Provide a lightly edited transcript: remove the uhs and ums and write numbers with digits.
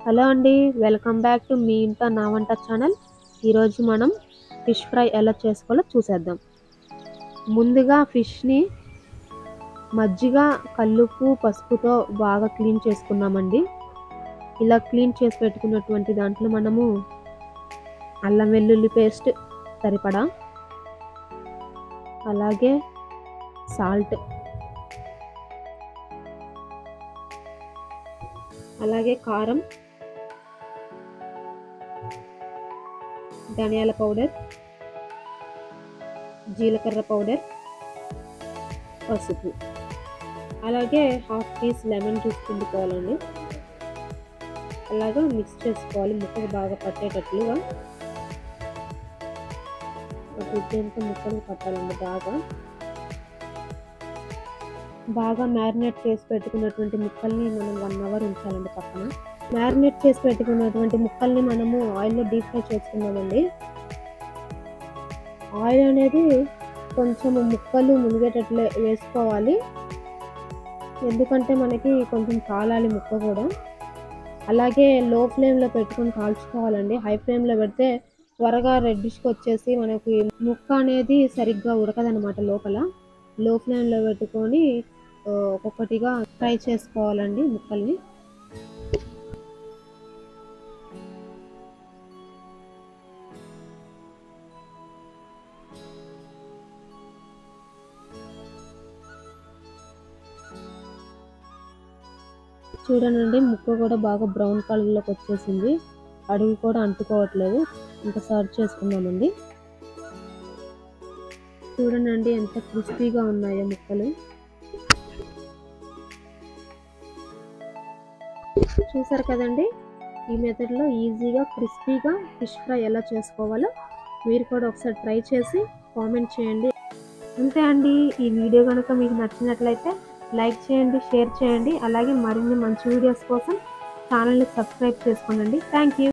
Hello అండి, welcome back to me ఇంట నా వంట ఛానల్. ఈరోజు మనం ఫిష్ ఫ్రై ఎలా చేసుకోవాలో చూసేద్దాం. ముందుగా ఫిష్ని మజ్జిగ, కల్లుప్పు, పసుపుతో బాగా క్లీన్ చేసుకున్నామండి. ఇలా క్లీన్ చేసి పెట్టుకున్నటువంటి దాంట్లో మనము అల్లం వెల్లుల్లి పేస్ట్ సరిపడా, అలాగే సాల్ట్, అలాగే కారం, ధనియాల పౌడర్, జీలకర్ర పౌడర్, పసుపు, అలాగే హాఫ్ పీస్ లెమన్ జ్యూస్ పిండుకోవాలండి. అలాగే మిక్స్ చేసుకోవాలి ముక్కలు బాగా పట్టేటట్లుగా. గుడ్డంతా ముక్కలు పట్టాలండి. బాగా మ్యారినేట్ చేసి పెట్టుకున్నటువంటి ముక్కల్ని మనం 1 అవర్ ఉంచాలండి పక్కన. మ్యారినేట్ చేసి పెట్టుకున్నటువంటి ముక్కల్ని మనము ఆయిల్లో డీప్ ఫ్రై చేసుకున్నామండి. ఆయిల్ అనేది కొంచెం ముక్కలు మునిగేటట్లే వేసుకోవాలి, ఎందుకంటే మనకి కొంచెం కాలాలి ముక్క కూడా. అలాగే లో ఫ్లేమ్లో పెట్టుకొని కాల్చుకోవాలండి. హై ఫ్లేమ్లో పెడితే త్వరగా రెడ్డిష్కి వచ్చేసి మనకి ముక్క అనేది సరిగ్గా ఉడకదనమాట లోపల. లో ఫ్లేమ్లో పెట్టుకొని ఒక్కొక్కటిగా ఫ్రై చేసుకోవాలండి ముక్కల్ని. చూడండి, ముక్క కూడా బాగా బ్రౌన్ కలర్లోకి వచ్చేసింది, అడుగు కూడా అంటుకోవట్లేదు. ఇంకా సర్వ్ చేసుకున్నామండి. చూడండి ఎంత క్రిస్పీగా ఉన్నాయో ముక్కలు. చూసారు కదండి, ఈ మెథడ్లో ఈజీగా క్రిస్పీగా ఫిష్ ఫ్రై ఎలా చేసుకోవాలో మీరు కూడా ఒకసారి ట్రై చేసి కామెంట్ చేయండి. అంతే అండి. ఈ వీడియో కనుక మీకు నచ్చినట్లయితే లైక్ చేయండి, షేర్ చేయండి. అలాగే మరిన్ని మంచి వీడియోస్ కోసం ఛానల్ని సబ్స్క్రైబ్ చేసుకోండి. Thank you.